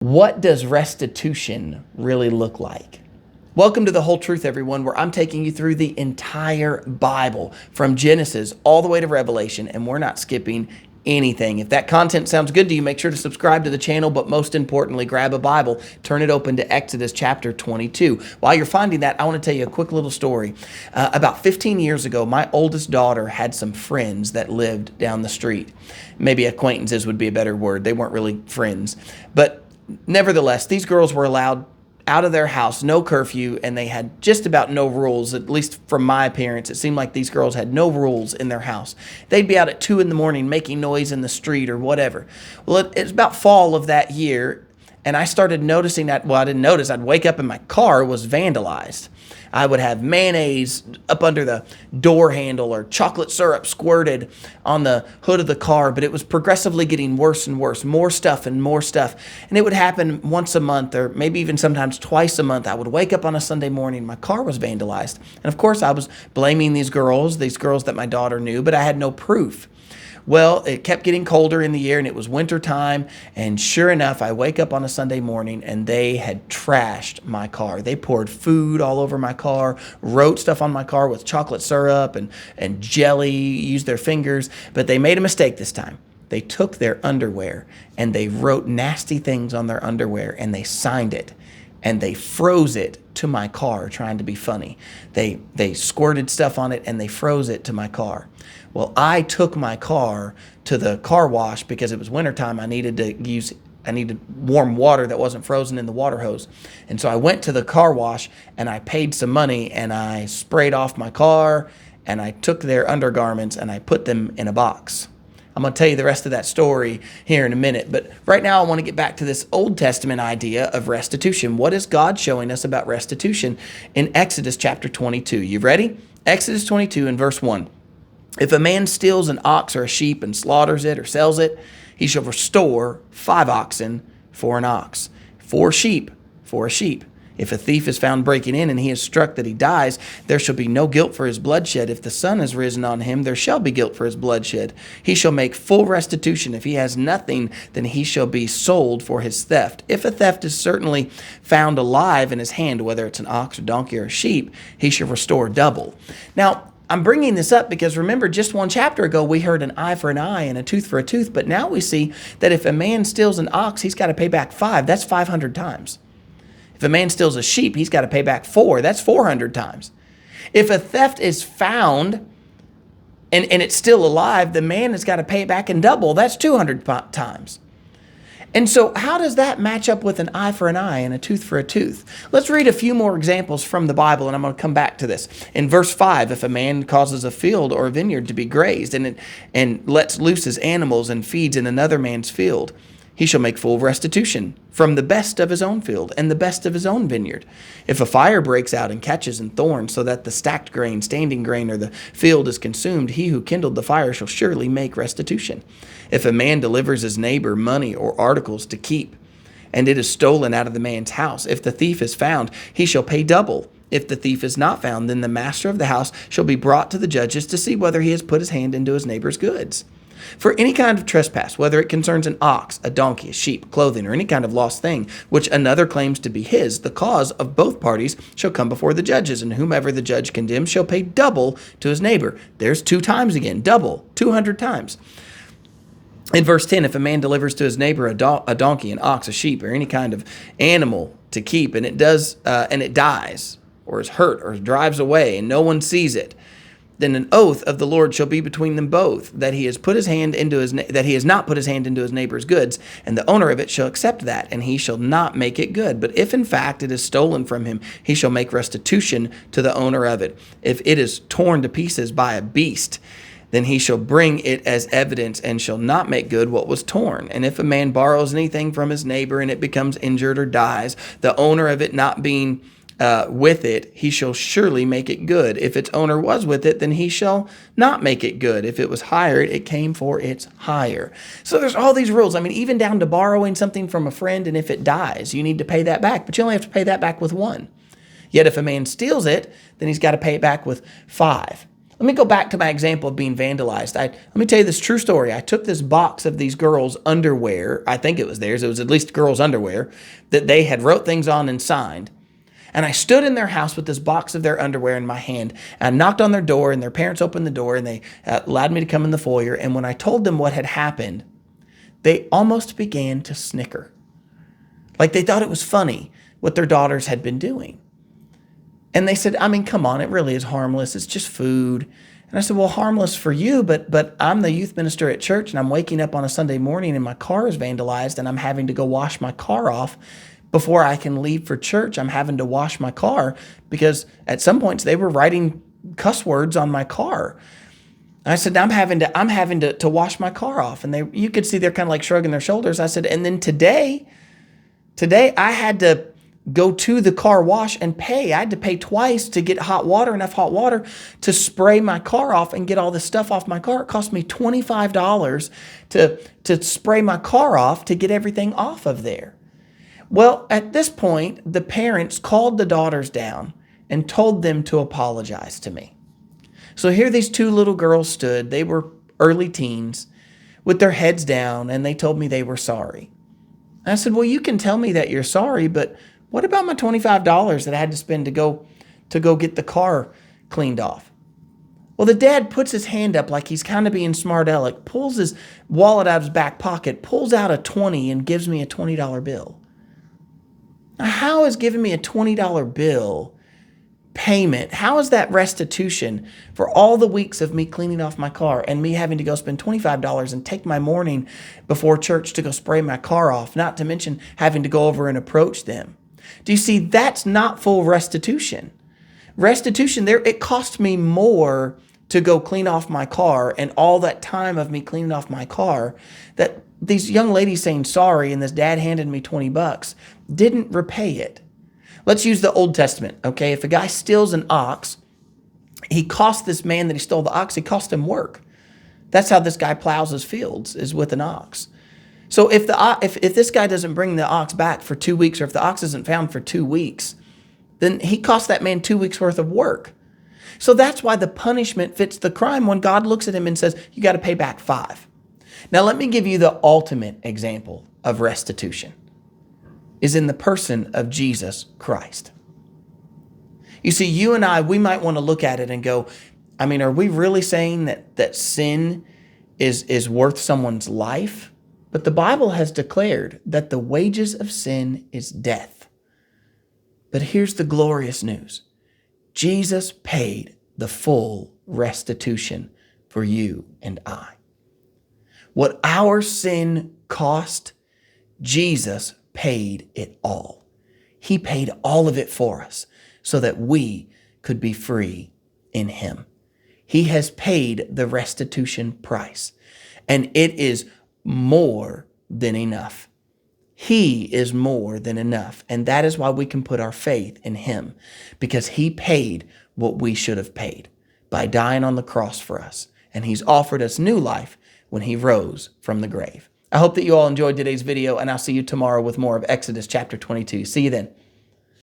What does restitution really look like? Welcome to The Whole Truth, everyone, where I'm taking you through the entire Bible from Genesis all the way to Revelation, and we're not skipping anything. If that content sounds good to you, make sure to subscribe to the channel, but most importantly, grab a Bible, turn it open to Exodus chapter 22. While you're finding that, I want to tell you a quick little story. About 15 years ago, my oldest daughter had some friends that lived down the street. Maybe acquaintances would be a better word. They weren't really friends, but nevertheless, these girls were allowed out of their house, no curfew, and they had just about no rules. At least from my appearance, it seemed like these girls had no rules in their house. They'd be out at 2 a.m. making noise in the street or whatever. Well, it was about fall of that year, and I started noticing that, well, I didn't notice, I'd wake up and my car was vandalized. I would have mayonnaise up under the door handle or chocolate syrup squirted on the hood of the car, but it was progressively getting worse and worse, more stuff and more stuff. And it would happen once a month or maybe even sometimes twice a month. I would wake up on a Sunday morning, my car was vandalized. And of course, I was blaming these girls that my daughter knew, but I had no proof. Well, it kept getting colder in the year and it was winter time. And sure enough, I wake up on a Sunday morning and they had trashed my car. They poured food all over my car, wrote stuff on my car with chocolate syrup and jelly, used their fingers. But they made a mistake this time. They took their underwear and they wrote nasty things on their underwear and they signed it. And they froze it to my car, trying to be funny. They squirted stuff on it and they froze it to my car. Well, I took my car to the car wash because it was wintertime. I needed warm water that wasn't frozen in the water hose. And so I went to the car wash and I paid some money and I sprayed off my car and I took their undergarments and I put them in a box. I'm going to tell you the rest of that story here in a minute. But right now I want to get back to this Old Testament idea of restitution. What is God showing us about restitution in Exodus chapter 22? You ready? Exodus 22 and verse 1. If a man steals an ox or a sheep and slaughters it or sells it, he shall restore 5 oxen for an ox, 4 sheep for a sheep. If a thief is found breaking in and he is struck that he dies, there shall be no guilt for his bloodshed. If the sun has risen on him, there shall be guilt for his bloodshed. He shall make full restitution. If he has nothing, then he shall be sold for his theft. If a theft is certainly found alive in his hand, whether it's an ox, a donkey, or a sheep, he shall restore double. Now, I'm bringing this up because remember, just one chapter ago, we heard an eye for an eye and a tooth for a tooth. But now we see that if a man steals an ox, he's got to pay back 5. That's 500 times. If a man steals a sheep, he's got to pay back 4. That's 400 times. If a theft is found and it's still alive, the man has got to pay it back in double. That's 200 times. And so how does that match up with an eye for an eye and a tooth for a tooth? Let's read a few more examples from the Bible, and I'm going to come back to this. In verse 5, if a man causes a field or a vineyard to be grazed and lets loose his animals and feeds in another man's field, he shall make full restitution from the best of his own field and the best of his own vineyard. If a fire breaks out and catches in thorns so that the stacked grain, standing grain, or the field is consumed, he who kindled the fire shall surely make restitution. If a man delivers his neighbor money or articles to keep, and it is stolen out of the man's house, if the thief is found, he shall pay double. If the thief is not found, then the master of the house shall be brought to the judges to see whether he has put his hand into his neighbor's goods. For any kind of trespass, whether it concerns an ox, a donkey, a sheep, clothing, or any kind of lost thing, which another claims to be his, the cause of both parties shall come before the judges, and whomever the judge condemns shall pay double to his neighbor. There's 2 times again, double, 200 times. In verse 10, if a man delivers to his neighbor a donkey, an ox, a sheep, or any kind of animal to keep, and it dies, or is hurt, or drives away, and no one sees it, then an oath of the Lord shall be between them both, that he has not put his hand into his neighbor's goods, and the owner of it shall accept that, and he shall not make it good. But if in fact it is stolen from him, he shall make restitution to the owner of it. If it is torn to pieces by a beast, then he shall bring it as evidence and shall not make good what was torn. And if a man borrows anything from his neighbor and it becomes injured or dies, the owner of it not being with it, he shall surely make it good. If its owner was with it, then he shall not make it good. If it was hired, it came for its hire. So there's all these rules. I mean, even down to borrowing something from a friend, and if it dies, you need to pay that back, but you only have to pay that back with 1. Yet if a man steals it, then he's got to pay it back with 5. Let me go back to my example of being vandalized. Let me tell you this true story. I took this box of these girls' underwear. I think it was theirs. It was at least girls' underwear that they had wrote things on and signed. And I stood in their house with this box of their underwear in my hand. And I knocked on their door, and their parents opened the door, and they allowed me to come in the foyer. And when I told them what had happened, they almost began to snicker. Like they thought it was funny what their daughters had been doing. And they said, I mean, come on, it really is harmless. It's just food. And I said, well, harmless for you, but I'm the youth minister at church, and I'm waking up on a Sunday morning and my car is vandalized, and I'm having to go wash my car off before I can leave for church. I'm having to wash my car because at some points they were writing cuss words on my car. And I said, I'm having to wash my car off. And you could see they're kind of like shrugging their shoulders. I said, and then today I had to go to the car wash and pay. I had to pay twice to get enough hot water to spray my car off and get all this stuff off my car. It cost me $25 to spray my car off to get everything off of there. Well, at this point, the parents called the daughters down and told them to apologize to me. So here these two little girls stood. They were early teens with their heads down, and they told me they were sorry. And I said, well, you can tell me that you're sorry, but what about my $25 that I had to spend to go get the car cleaned off? Well, the dad puts his hand up like he's kind of being smart aleck, pulls his wallet out of his back pocket, pulls out a 20 and gives me a $20 bill. Now, how is giving me a $20 bill payment? How is that restitution for all the weeks of me cleaning off my car and me having to go spend $25 and take my morning before church to go spray my car off, not to mention having to go over and approach them? Do you see, that's not full restitution. Restitution, it cost me more to go clean off my car, and all that time of me cleaning off my car, that these young ladies saying sorry and this dad handed me $20 didn't repay it. Let's use the Old Testament, okay? If a guy steals an ox, he cost this man that he stole the ox, he cost him work. That's how this guy plows his fields, is with an ox. So if this guy doesn't bring the ox back for 2 weeks, or if the ox isn't found for 2 weeks, then he cost that man 2 weeks worth of work. So that's why the punishment fits the crime when God looks at him and says, you got to pay back 5. Now let me give you the ultimate example of restitution, is in the person of Jesus Christ. You see, you and I, we might want to look at it and go, I mean, are we really saying that sin is worth someone's life? But the Bible has declared that the wages of sin is death. But here's the glorious news. Jesus paid the full restitution for you and I. What our sin cost, Jesus paid it all. He paid all of it for us so that we could be free in him. He has paid the restitution price, and it is more than enough. He is more than enough. And that is why we can put our faith in him, because he paid what we should have paid by dying on the cross for us. And he's offered us new life when he rose from the grave. I hope that you all enjoyed today's video, and I'll see you tomorrow with more of Exodus chapter 22. See you then.